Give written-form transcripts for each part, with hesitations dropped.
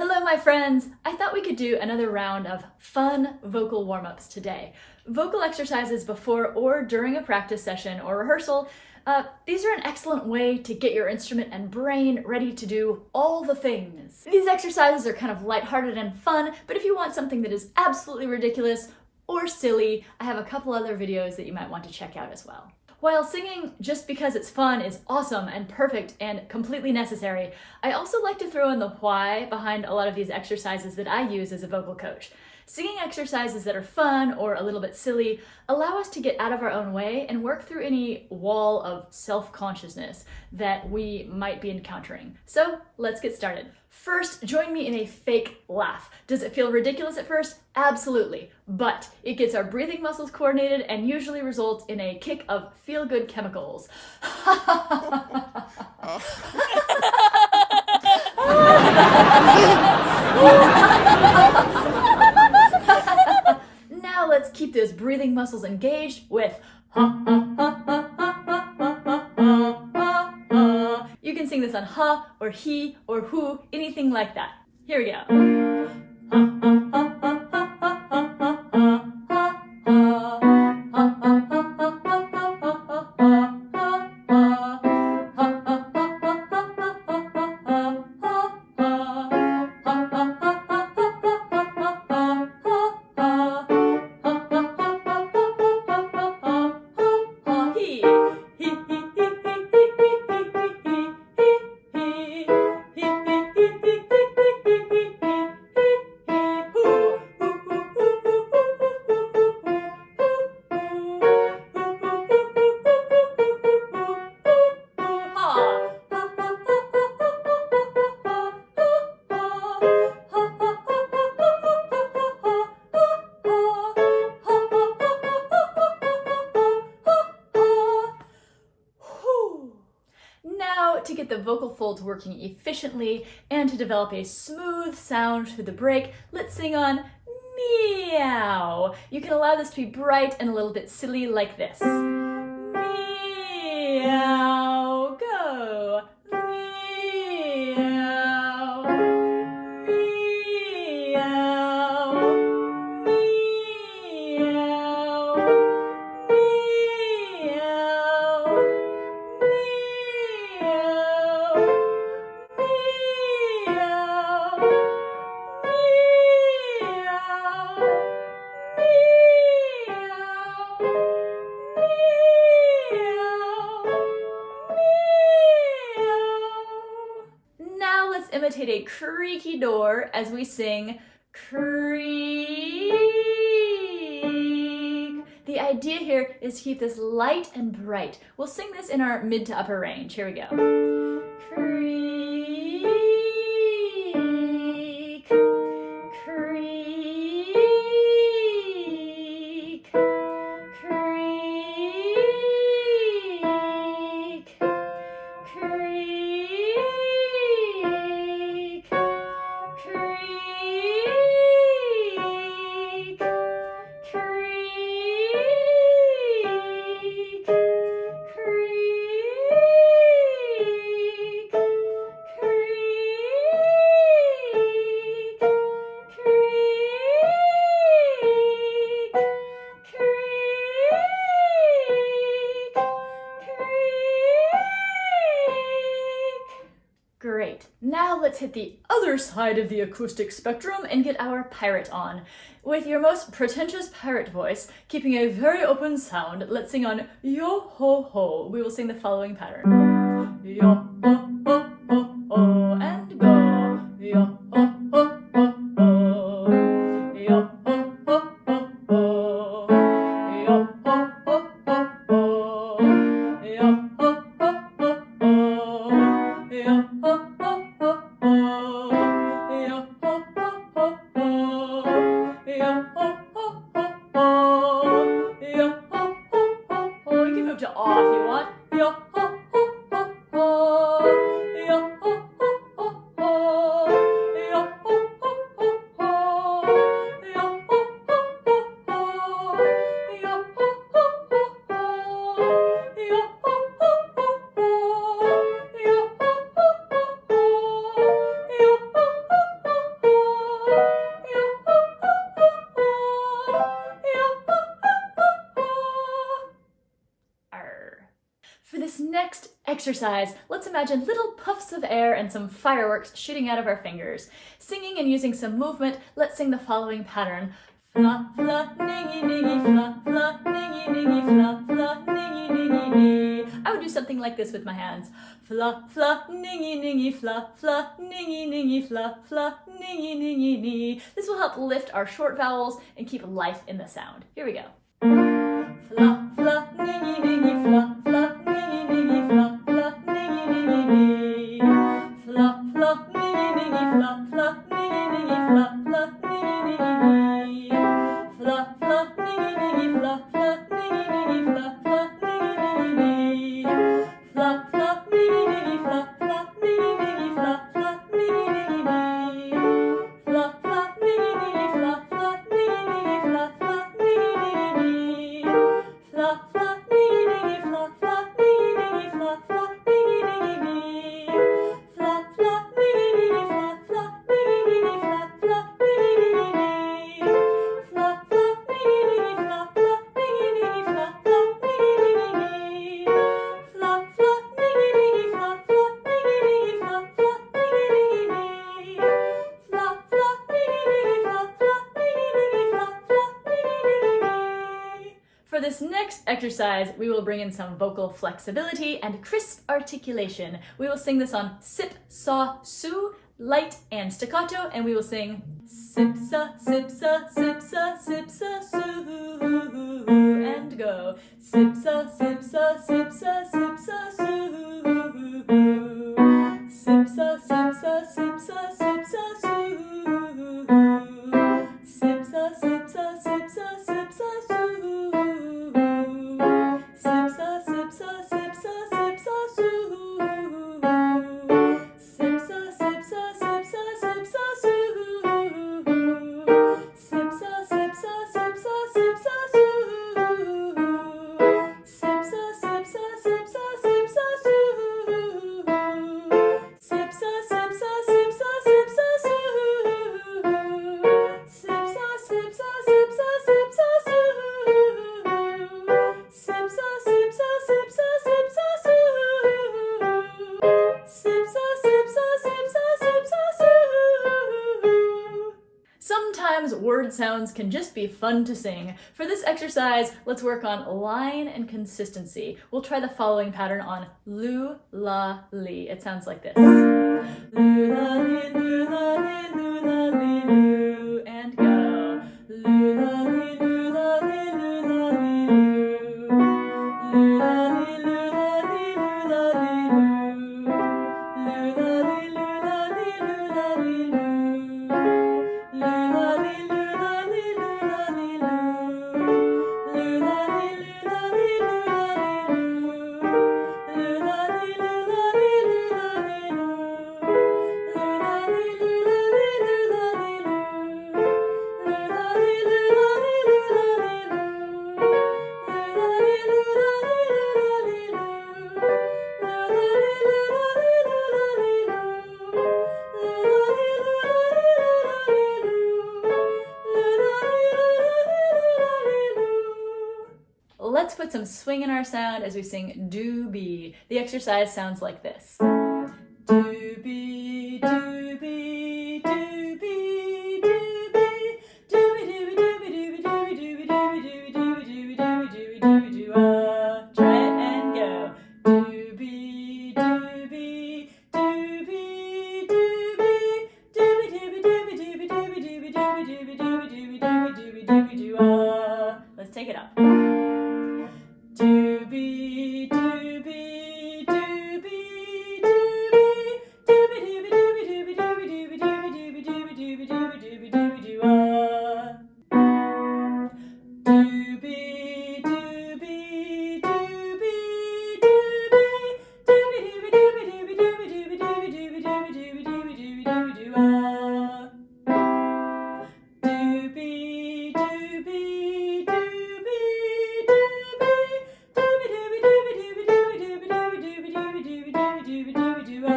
Hello, my friends! I thought we could do another round of fun vocal warm-ups today. Vocal exercises before or during a practice session or rehearsal. These are an excellent way to get your instrument and brain ready to do all the things. These exercises are kind of lighthearted and fun, but if you want something that is absolutely ridiculous or silly, I have a couple other videos that you might want to check out as well. While singing just because it's fun is awesome and perfect and completely necessary, I also like to throw in the why behind a lot of these exercises that I use as a vocal coach. Singing exercises that are fun or a little bit silly allow us to get out of our own way and work through any wall of self-consciousness that we might be encountering. So let's get started. First, join me in a fake laugh. Does it feel ridiculous at first? Absolutely. But it gets our breathing muscles coordinated and usually results in a kick of feel-good chemicals. Now let's keep those breathing muscles engaged with You can sing this on ha or he or who, anything like that. Here we go. Now, to get the vocal folds working efficiently and to develop a smooth sound through the break, let's sing on meow. You can allow this to be bright and a little bit silly like this. Meow, go. Meow, meow, meow, meow. Now let's imitate a creaky door as we sing creak. The idea here is to keep this light and bright. We'll sing this in our mid to upper range. Here we go. Creak, creak, creak, creak, creak, creak, Great. Now let's hit the other side of the acoustic spectrum and get our pirate on. With your most pretentious pirate voice, keeping a very open sound, let's sing on yo ho ho. We will sing the following pattern. Yo ho ho ho ho and go. Yo ho ho ho ho. Yo ho ho ho ho. Yo ho ho ho ho. Yo ho ho ho ho. Yo ho ho ho ho. Yo ho ho ho ho. Yo ho ho ho ho. Yo ho ho ho ho. You can move to aw if you want. Yo ho ho ho ho. Yo ho ho exercise, let's imagine little puffs of air and some fireworks shooting out of our fingers. Singing and using some movement, let's sing the following pattern. Fla, fla, ningy, ningy, fla, fla, ningy, ningy, fla, fla, ningy, ningy, nee. I would do something like this with my hands. Fla, fla, ningy, ningy, fla, fla, ningy, ningy, fla, fla, ningy, ningy, nee. This will help lift our short vowels and keep life in the sound. Here we go. Fla, fla, ningy, ningy, fla, fla, ningy, ningy, fla, fla, ningy, ningy, nee. Fla, fla, ningy, ningy, fla, fla, ningy, ningy, fla, fla, ningy, ningy, nee. Fla, fla, ningy, ningy, fla, fla, ningy, ningy, fla, fla, ningy, ningy, nee. Fla, fla, ningy, ningy, fla, fla, ningy, ningy, fla, fla, ningy, ningy, nee. Fla, fla, ningy, ningy, fla, fla, ningy, ningy, fla, fla, ningy, ningy, nee. Fla, fla, ningy, ningy, fla, fla, ningy, ningy, fla, fla, ningy, ningy, nee. Fla, fla, ningy, ningy, fla, fla, ningy, ningy, fla, fla, ningy, ningy, nee. Fla, fla, ningy, ningy, fla, fla, ningy, ningy, fla, fla, ningy, ningy, nee. Fla, fla, ningy, ningy, fla, fla, ningy, ningy, fla, fla, ningy, ningy, nee. Fla, fla, ningy, ningy, fla, fla, ningy, ningy, fla, fla, ningy, ningy, nee. For this next exercise, we will bring in some vocal flexibility and crisp articulation. We will sing this on sip, saw, su, light and staccato, and we will sing sip, sa, sip, sa, sip, sa, sip, sa, su, and go. Sip, sa, sip, sa, sip, sa, sip, sa, su. Sip, sa, sip, sa, sip, sa, sip, sa, su. Sip, sa, sip, sa, sip, sa, sip, sa, su. Sip, sa, sip, sa, sip, sa, sip, sa, su. Sip, sa, sip, sa, sip, sa, sip, sa, su. Sip, sa, sip, sa, sip, sa, sip, sa, su. Sip, sa, sip, sa, sip, sa, sip, sa, su. Sip, sa, sip, sa, sip, sa, sip, sa, su. Sip, sa, sip, sa, sip, sa, sip, sa, su. Sip, sa, sip, sa, sip, sa, sip, sa, su. Sip, sa, sip, sa, sip, sa, sip, sa, su. Sometimes word sounds can just be fun to sing. For this exercise, let's work on line and consistency. We'll try the following pattern on lu, la, li. It sounds like this. Lu, la, li, lu, la, li, lu, la, li, lu, and go. Lu, la, li, lu, la, li, lu, la, li, lu. Lu, la, li, lu, la, li, lu, la, li, lu. Lu, la, li, lu, la, li, lu, la, li, lu. Lu, la, li, lu, la, li, lu, la, li, lu. Lu, la, li, lu, la, li, lu, la, li, lu. Lu, la, li, lu, la, li, lu, la, li, lu. Lu, la, li, lu, la, li, lu, la, li, lu. Lu, la, li, lu, la, li, lu, la, li, lu. Lu, la, li, lu, la, li, lu, la, li, lu. Lu, la, li, lu, la, li, lu, la, li, lu. Lu, la, li, lu, la, li, lu, la, li, lu. Let's put some swing in our sound as we sing do be. The exercise sounds like this. Do be, do be, do be, do be, do be, do be, do be, do be, do be, do be, do be, do be, do be, do be, do be, do be, try it and go. Do be, do be, do be, do be, do be, do be, do be, do be, do be, do be, do be, do be, do be, do be, do be, do. Let's take it up. Do be, do be, do be, do be, do be, do be, do be, do be, do be, do be, do be, do be, do be, do be, do be, do be, do be, do. Do be, do be, do be, do be, do be, do be, do be, do be, do be, do be, do be, do be, do be, do be, do be, do be, do be, do. Do be, do be, do be, do be, do be, do be, do be, do be, do be, do be, do be, do. Do be, do be, do be, do be, do be, do be, do be, do be, do be, do be, do be, do.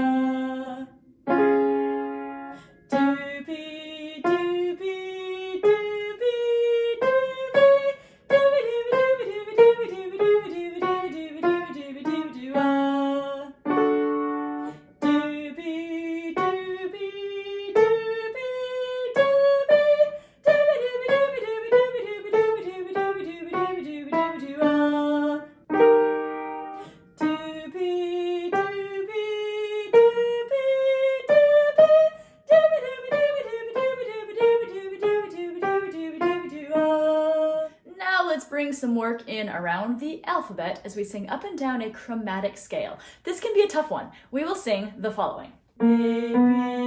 Do be, do be, do be, do be, do be, do be, do be, do be, do be, do be, do. bring some work in around the alphabet as we sing up and down a chromatic scale. This can be a tough one. We will sing the following. A, B,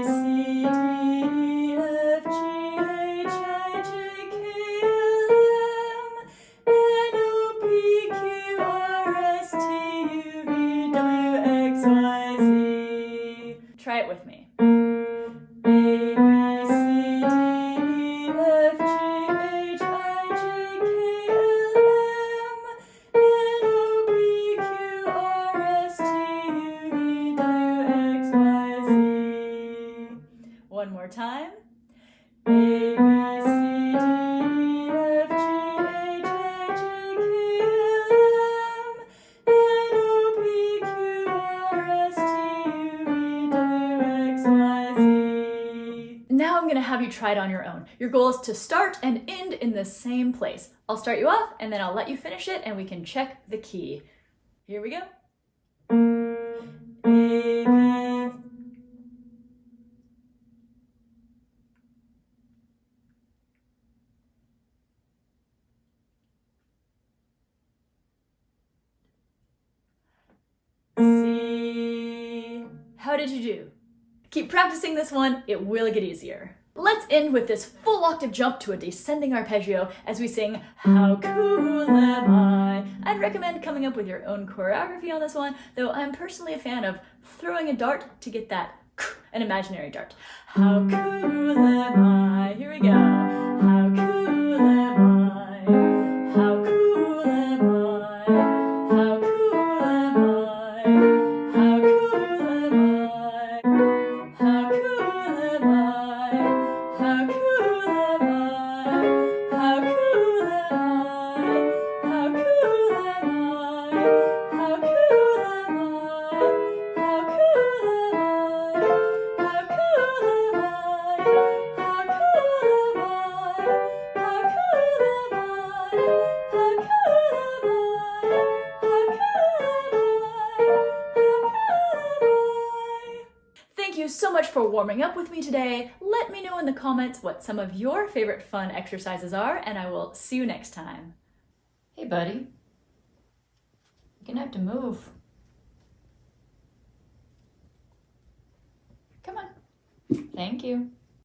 C, D, E, F, G, H, I, J, K, L, M, N, O, P, Q, R, S, T, U, V, W, X, Y, Z. Try it with me. A, B, C, D, E, F, G, H, I, J, K, L, M, N, O, P, Q, R, S, T, U, V, W, X, Y, Z. One more time. A, B, C, D, E, F, G, H, I, J, K, L, M, N, O, P, Q, R, S, T, U, V, W, X, Y, Z. Now I'm going to have you try it on your own. Your goal is to start and end in the same place. I'll start you off and then I'll let you finish it and we can check the key. Here we go. A, B, C. How did you do? Keep practicing this one, it will get easier. Let's end with this full octave jump to a descending arpeggio as we sing How Cool Am I? I'd recommend coming up with your own choreography on this one, though I'm personally a fan of throwing a dart to get that an imaginary dart. How cool am I? Here we go. How cool am I? How cool am I? How cool am I? How cool am I? How cool am I? How cool am I? How cool am I? How cool am I? How cool am I? How cool am I? How cool am I? How cool am I? How cool am I? How cool am I? Thank you so much for warming up with me today. Let me know in the comments what some of your favorite fun exercises are, and I will see you next time. Hey, buddy. You're gonna have to move. Come on. Thank you.